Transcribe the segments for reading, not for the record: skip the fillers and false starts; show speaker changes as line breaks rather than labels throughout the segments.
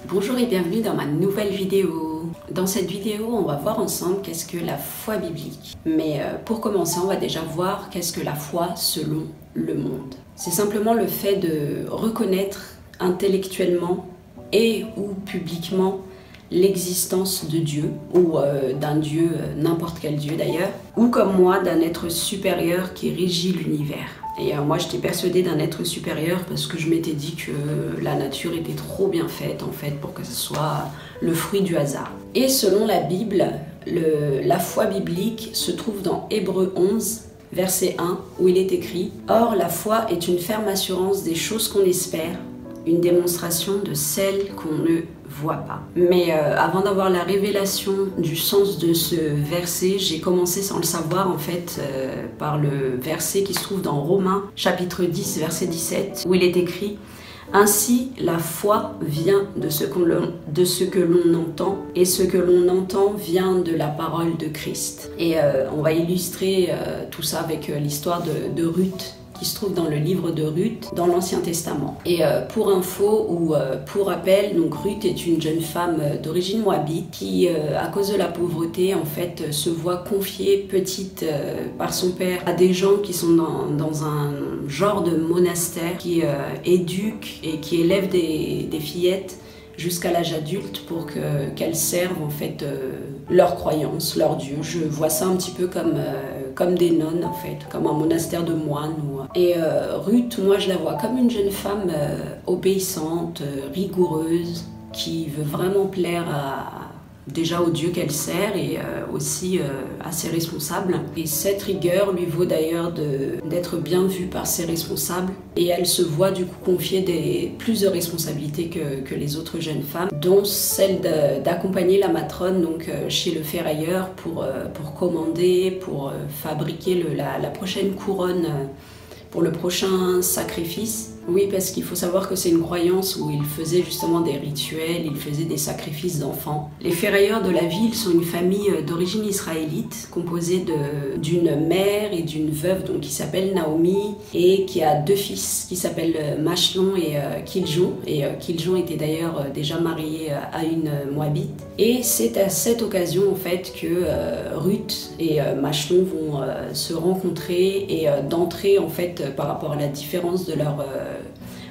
Bonjour et bienvenue dans ma nouvelle vidéo. Dans cette vidéo, on va voir ensemble qu'est-ce que la foi biblique. Mais pour commencer, on va déjà voir qu'est-ce que la foi selon le monde. C'est simplement le fait de reconnaître intellectuellement et ou publiquement l'existence de Dieu, ou d'un Dieu, n'importe quel Dieu d'ailleurs, ou comme moi, d'un être supérieur qui régit l'univers. Et moi j'étais persuadée d'un être supérieur parce que je m'étais dit que la nature était trop bien faite en fait pour que ce soit le fruit du hasard. Et selon la Bible, la foi biblique se trouve dans Hébreux 11, verset 1, où il est écrit « Or la foi est une ferme assurance des choses qu'on espère, une démonstration de celles qu'on ne voit pas. » Mais avant d'avoir la révélation du sens de ce verset, j'ai commencé sans le savoir en fait par le verset qui se trouve dans Romains chapitre 10 verset 17 où il est écrit « Ainsi la foi vient de ce que l'on entend et ce que l'on entend vient de la parole de Christ. » Et on va illustrer tout ça avec l'histoire de Ruth, qui se trouve dans le livre de Ruth, dans l'Ancien Testament. Et pour info ou pour rappel, donc Ruth est une jeune femme d'origine moabite qui, à cause de la pauvreté, en fait, se voit confiée petite par son père à des gens qui sont dans un genre de monastère qui éduquent et qui élèvent des fillettes jusqu'à l'âge adulte pour qu'elles servent en fait leurs croyances, leur Dieu. Je vois ça un petit peu comme des nonnes en fait, comme un monastère de moines. Et Ruth, moi je la vois comme une jeune femme obéissante, rigoureuse, qui veut vraiment plaire déjà au Dieu qu'elle sert et aussi à ses responsables. Et cette rigueur lui vaut d'ailleurs d'être bien vue par ses responsables. Et elle se voit du coup confier plus de responsabilités que les autres jeunes femmes, dont celle d'accompagner la matrone donc, chez le ferrailleur pour commander, pour fabriquer la prochaine couronne pour le prochain sacrifice. Oui, parce qu'il faut savoir que c'est une croyance où ils faisaient justement des rituels, ils faisaient des sacrifices d'enfants. Les ferrailleurs de la ville sont une famille d'origine israélite, composée d'une mère et d'une veuve donc, qui s'appelle Naomi, et qui a deux fils qui s'appellent Machlon et Kiljon. Et Kiljon était d'ailleurs déjà marié à une Moabite. Et c'est à cette occasion en fait que Ruth et Machlon vont se rencontrer et d'entrer en fait par rapport à la différence de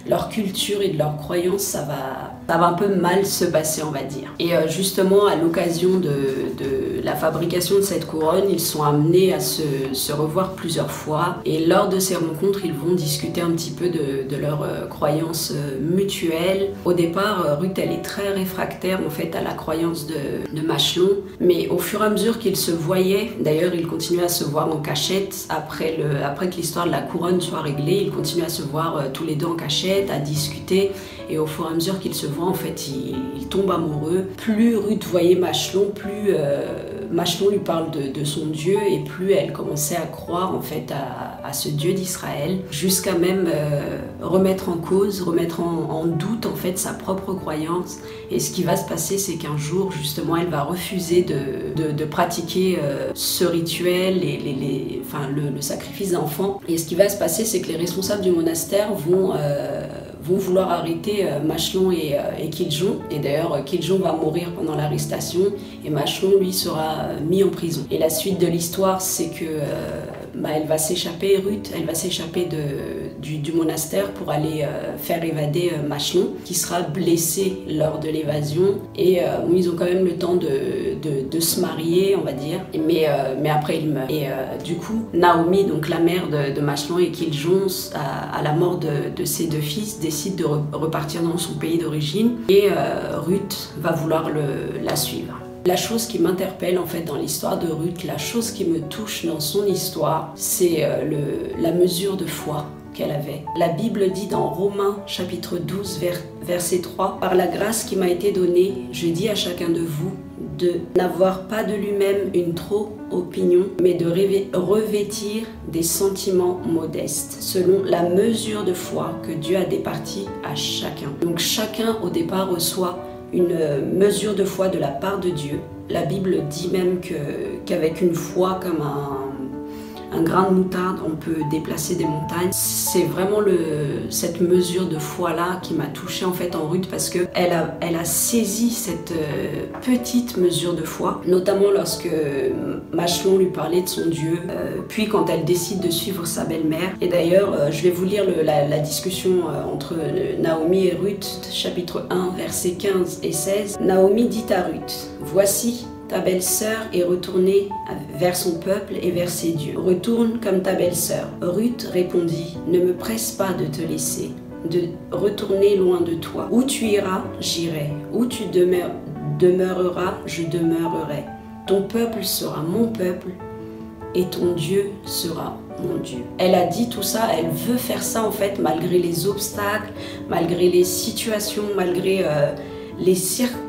leur culture et de leurs croyances, ça va un peu mal se passer, on va dire. Et justement, à l'occasion de la fabrication de cette couronne, ils sont amenés à se revoir plusieurs fois. Et lors de ces rencontres, ils vont discuter un petit peu de leurs croyances mutuelles. Au départ, Ruth, elle est très réfractaire en fait à la croyance de Machlon. Mais au fur et à mesure qu'ils se voyaient, d'ailleurs, ils continuaient à se voir en cachette. Après que l'histoire de la couronne soit réglée, ils continuent à se voir tous les deux en cachette, à discuter, et au fur et à mesure qu'ils se voient en fait ils tombent amoureux. Plus Ruth voyait Machlon, plus Machlon lui parle de son Dieu, et plus elle commençait à croire en fait à ce Dieu d'Israël, jusqu'à même remettre en cause, remettre en doute en fait sa propre croyance. Et ce qui va se passer, c'est qu'un jour justement elle va refuser de pratiquer ce rituel, le sacrifice d'enfants. Et ce qui va se passer, c'est que les responsables du monastère vont vouloir arrêter Machlon et Kiljon. Et d'ailleurs, Kiljon va mourir pendant l'arrestation et Machlon, lui, sera mis en prison. Et la suite de l'histoire, c'est que elle va s'échapper, Ruth, elle va s'échapper du monastère pour aller faire évader Machlon, qui sera blessé lors de l'évasion. Et ils ont quand même le temps de se marier, on va dire. Mais après, il meurt. Et du coup, Naomi, donc la mère de Machlon et Kiljon, à la mort de ses deux fils, décide de repartir dans son pays d'origine. Et Ruth va vouloir la suivre. La chose qui m'interpelle en fait dans l'histoire de Ruth, la chose qui me touche dans son histoire, c'est la mesure de foi qu'elle avait. La Bible dit dans Romains chapitre 12 verset 3 « Par la grâce qui m'a été donnée, je dis à chacun de vous de n'avoir pas de lui-même une trop opinion, mais de revêtir des sentiments modestes, selon la mesure de foi que Dieu a départie à chacun. » Donc chacun au départ reçoit une mesure de foi de la part de Dieu. La Bible dit même qu'avec une foi comme un grain de moutarde, on peut déplacer des montagnes. C'est vraiment cette mesure de foi-là qui m'a touchée en fait en Ruth, parce qu'elle a saisi cette petite mesure de foi, notamment lorsque Machlon lui parlait de son Dieu, puis quand elle décide de suivre sa belle-mère. Et d'ailleurs, je vais vous lire la discussion entre Naomi et Ruth, chapitre 1, versets 15 et 16. Naomi dit à Ruth, « Voici, ta belle-sœur est retournée vers son peuple et vers ses dieux. Retourne comme ta belle-sœur. » Ruth répondit, « Ne me presse pas de te laisser, de retourner loin de toi. Où tu iras, j'irai. Où tu demeureras, je demeurerai. Ton peuple sera mon peuple et ton Dieu sera mon Dieu. » Elle a dit tout ça, elle veut faire ça en fait malgré les obstacles, malgré les situations, malgré les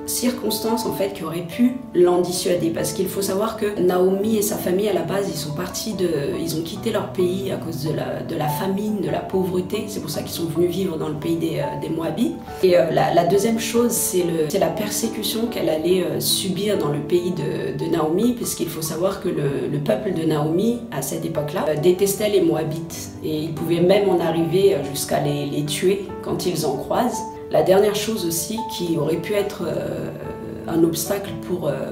circonstances en fait qui auraient pu l'en dissuader, parce qu'il faut savoir que Naomi et sa famille à la base ils ont quitté leur pays à cause de la famine, de la pauvreté. C'est pour ça qu'ils sont venus vivre dans le pays des Moabites. Et la deuxième chose, c'est la persécution qu'elle allait subir dans le pays de Naomi, puisqu'il faut savoir que le peuple de Naomi à cette époque-là détestait les Moabites et ils pouvaient même en arriver jusqu'à les tuer quand ils en croisent. La dernière chose aussi qui aurait pu être un obstacle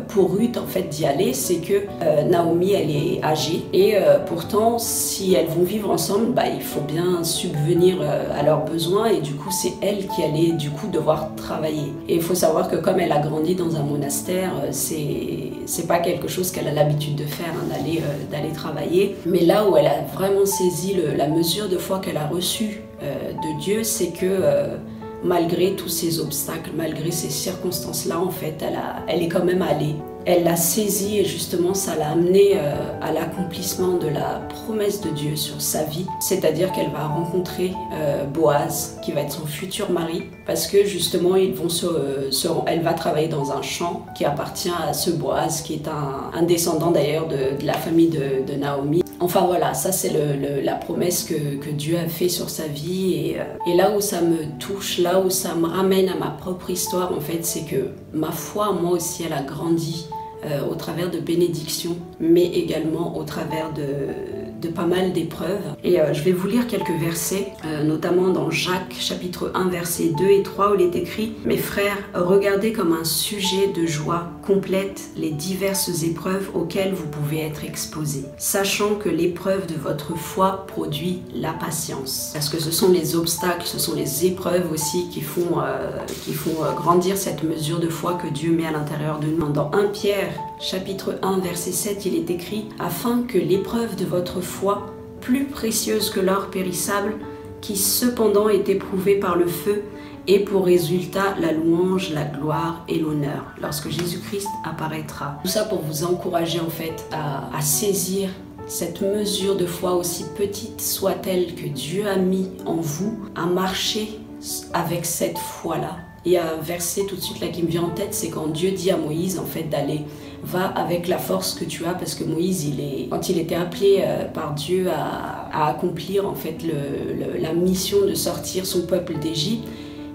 pour Ruth en fait d'y aller, c'est que Naomi elle est âgée et pourtant si elles vont vivre ensemble, il faut bien subvenir à leurs besoins, et du coup c'est elle qui allait du coup devoir travailler. Et il faut savoir que comme elle a grandi dans un monastère, c'est pas quelque chose qu'elle a l'habitude de faire, d'aller travailler. Mais là où elle a vraiment saisi la mesure de foi qu'elle a reçue de Dieu, c'est que malgré tous ces obstacles, malgré ces circonstances-là, en fait, elle est quand même allée. Elle l'a saisie et justement, ça l'a amenée à l'accomplissement de la promesse de Dieu sur sa vie. C'est-à-dire qu'elle va rencontrer Boaz, qui va être son futur mari, parce que justement, elle va travailler dans un champ qui appartient à ce Boaz, qui est un descendant d'ailleurs de la famille de Naomi. Enfin voilà, ça c'est la promesse que Dieu a fait sur sa vie, et là où ça me touche, là où ça me ramène à ma propre histoire en fait, c'est que ma foi, moi aussi, elle a grandi au travers de bénédictions, mais également au travers de pas mal d'épreuves. Et je vais vous lire quelques versets, notamment dans Jacques chapitre 1 versets 2 et 3 où il est écrit « Mes frères, regardez comme un sujet de joie complète les diverses épreuves auxquelles vous pouvez être exposés, sachant que l'épreuve de votre foi produit la patience. » Parce que ce sont les obstacles, ce sont les épreuves aussi qui font grandir cette mesure de foi que Dieu met à l'intérieur de nous. Dans 1 Pierre chapitre 1 verset 7, il est écrit « Afin que l'épreuve de votre foi, plus précieuse que l'or périssable, qui cependant est éprouvée par le feu, ait pour résultat la louange, la gloire et l'honneur lorsque Jésus-Christ apparaîtra. » Tout ça pour vous encourager en fait à saisir cette mesure de foi, aussi petite soit-elle, que Dieu a mis en vous, à marcher avec cette foi-là. Et un verset tout de suite là qui me vient en tête, c'est quand Dieu dit à Moïse en fait d'aller, va avec la force que tu as, parce que Moïse, quand il était appelé par Dieu à accomplir en fait la mission de sortir son peuple d'Égypte,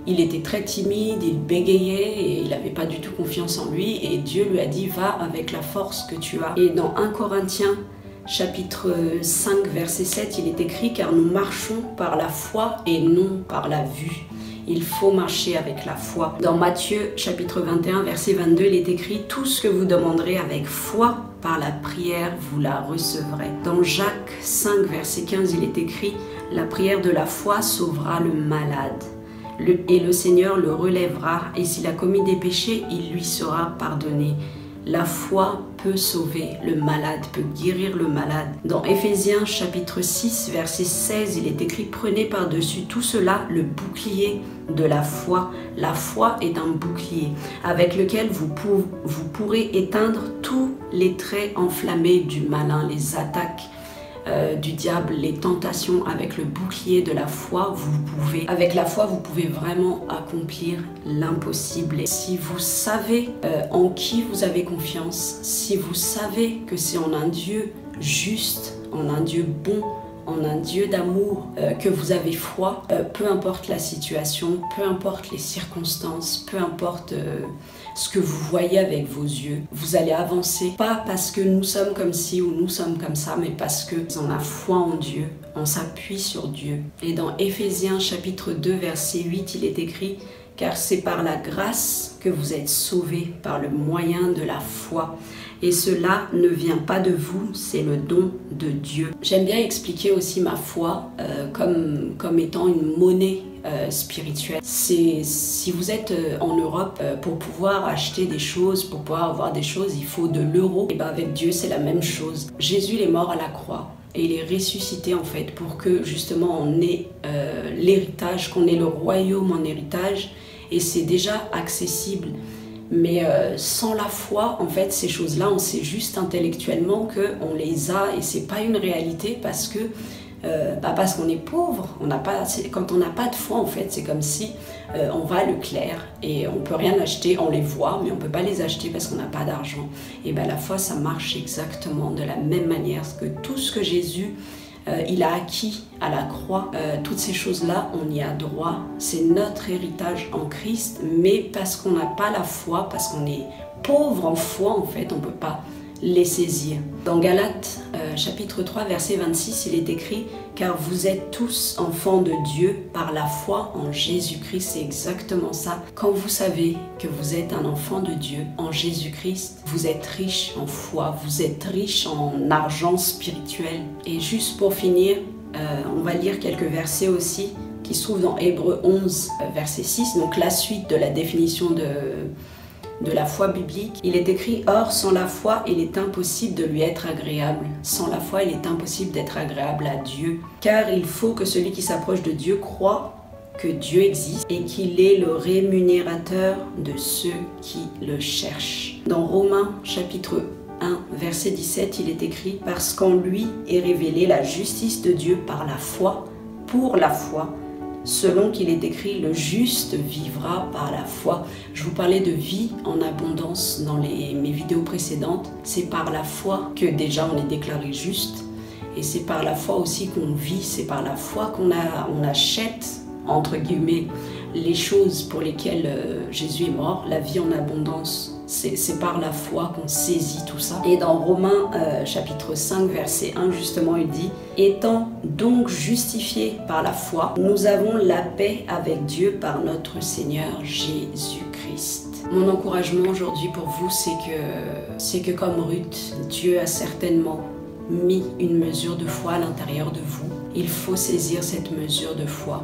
il était très timide, il bégayait et il n'avait pas du tout confiance en lui, et Dieu lui a dit va avec la force que tu as. Et dans 1 Corinthiens chapitre 5 verset 7, il est écrit car nous marchons par la foi et non par la vue. Il faut marcher avec la foi. Dans Matthieu chapitre 21 verset 22, il est écrit « Tout ce que vous demanderez avec foi par la prière, vous la recevrez. » Dans Jacques 5 verset 15, il est écrit « La prière de la foi sauvera le malade. Et le Seigneur le relèvera, et s'il a commis des péchés, il lui sera pardonné. » La foi peut sauver le malade, peut guérir le malade. Dans Éphésiens chapitre 6 verset 16, il est écrit « Prenez par-dessus tout cela le bouclier de la foi. » La foi est un bouclier avec lequel vous pourrez éteindre tous les traits enflammés du malin, les attaques du diable, les tentations. Avec le bouclier de la foi, avec la foi, vous pouvez vraiment accomplir l'impossible. Si vous savez en qui vous avez confiance, si vous savez que c'est en un Dieu juste, en un Dieu bon, en un Dieu d'amour, que vous avez foi, peu importe la situation, peu importe les circonstances, peu importe ce que vous voyez avec vos yeux, vous allez avancer, pas parce que nous sommes comme ci ou nous sommes comme ça, mais parce que on a foi en Dieu, on s'appuie sur Dieu. Et dans Éphésiens chapitre 2 verset 8, il est écrit: car c'est par la grâce que vous êtes sauvés par le moyen de la foi. Et cela ne vient pas de vous, c'est le don de Dieu. J'aime bien expliquer aussi ma foi comme étant une monnaie spirituelle. Si vous êtes en Europe, pour pouvoir acheter des choses, pour pouvoir avoir des choses, il faut de l'euro. Et bien avec Dieu, c'est la même chose. Jésus il est mort à la croix. Et il est ressuscité en fait pour que justement on ait l'héritage, qu'on ait le royaume en héritage. Et c'est déjà accessible. Mais sans la foi, en fait, ces choses-là, on sait juste intellectuellement qu'on les a et c'est pas une réalité parce que parce qu'on est pauvre. Quand on n'a pas de foi, en fait, c'est comme si on va à Leclerc et on peut rien acheter, on les voit, mais on peut pas les acheter parce qu'on n'a pas d'argent. Et la foi, ça marche exactement de la même manière que tout ce que Jésus il a acquis à la croix, toutes ces choses-là, on y a droit. C'est notre héritage en Christ, mais parce qu'on n'a pas la foi, parce qu'on est pauvre en foi, en fait, on ne peut pas les saisir. Dans Galates, chapitre 3, verset 26, il est écrit « Car vous êtes tous enfants de Dieu par la foi en Jésus-Christ ». C'est exactement ça. Quand vous savez que vous êtes un enfant de Dieu en Jésus-Christ, vous êtes riche en foi, vous êtes riche en argent spirituel. Et juste pour finir, on va lire quelques versets aussi qui se trouvent dans Hébreux 11, verset 6, donc la suite de la définition de la foi biblique. Il est écrit « Or, sans la foi, il est impossible de lui être agréable. Sans la foi, il est impossible d'être agréable à Dieu. Car il faut que celui qui s'approche de Dieu croit que Dieu existe et qu'il est le rémunérateur de ceux qui le cherchent. » Dans Romains, chapitre 1, verset 17, il est écrit « Parce qu'en lui est révélée la justice de Dieu par la foi, pour la foi, selon qu'il est écrit, le juste vivra par la foi. » Je vous parlais de vie en abondance dans mes vidéos précédentes. C'est par la foi que déjà on est déclaré juste. Et c'est par la foi aussi qu'on vit. C'est par la foi qu'on achète, entre guillemets, les choses pour lesquelles Jésus est mort. La vie en abondance, c'est par la foi qu'on saisit tout ça. Et dans Romains chapitre 5 verset 1 justement il dit « Étant donc justifiés par la foi, nous avons la paix avec Dieu par notre Seigneur Jésus-Christ. » Mon encouragement aujourd'hui pour vous, c'est que comme Ruth, Dieu a certainement mis une mesure de foi à l'intérieur de vous. Il faut saisir cette mesure de foi.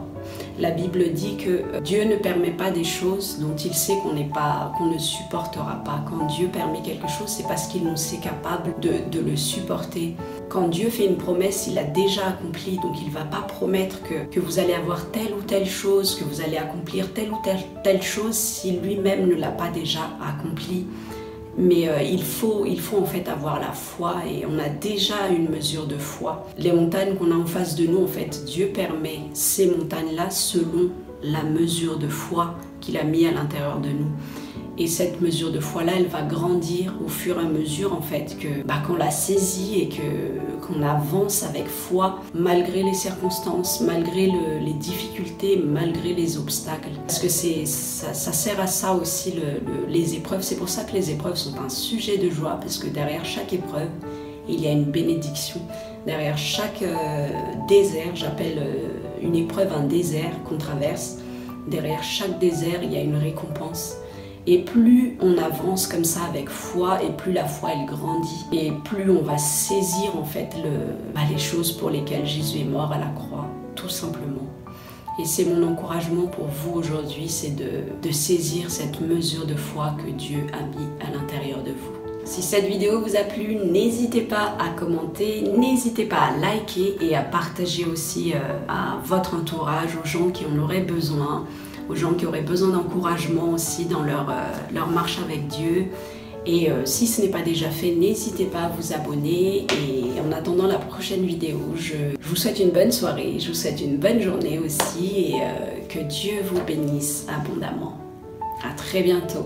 La Bible dit que Dieu ne permet pas des choses dont il sait qu'on ne supportera pas. Quand Dieu permet quelque chose, c'est parce qu'il nous sait capable de le supporter. Quand Dieu fait une promesse, il l'a déjà accomplie, donc il ne va pas promettre que vous allez avoir telle ou telle chose, que vous allez accomplir telle ou telle chose si lui-même ne l'a pas déjà accomplie. Mais il faut en fait avoir la foi et on a déjà une mesure de foi. Les montagnes qu'on a en face de nous, en fait, Dieu permet ces montagnes-là selon la mesure de foi qu'il a mis à l'intérieur de nous. Et cette mesure de foi-là, elle va grandir au fur et à mesure en fait qu'on la saisit et qu'on avance avec foi malgré les circonstances, malgré les difficultés, malgré les obstacles. Parce que ça sert à ça aussi les épreuves. C'est pour ça que les épreuves sont un sujet de joie parce que derrière chaque épreuve, il y a une bénédiction. Derrière chaque désert, j'appelle une épreuve un désert qu'on traverse. Derrière chaque désert, il y a une récompense. Et plus on avance comme ça avec foi, et plus la foi elle grandit, et plus on va saisir en fait les choses pour lesquelles Jésus est mort à la croix, tout simplement. Et c'est mon encouragement pour vous aujourd'hui, c'est de saisir cette mesure de foi que Dieu a mis à l'intérieur de vous. Si cette vidéo vous a plu, n'hésitez pas à commenter, n'hésitez pas à liker et à partager aussi à votre entourage, aux gens qui en auraient besoin, aux gens qui auraient besoin d'encouragement aussi dans leur marche avec Dieu. Et si ce n'est pas déjà fait, n'hésitez pas à vous abonner. Et en attendant la prochaine vidéo, je vous souhaite une bonne soirée, je vous souhaite une bonne journée aussi et que Dieu vous bénisse abondamment. À très bientôt.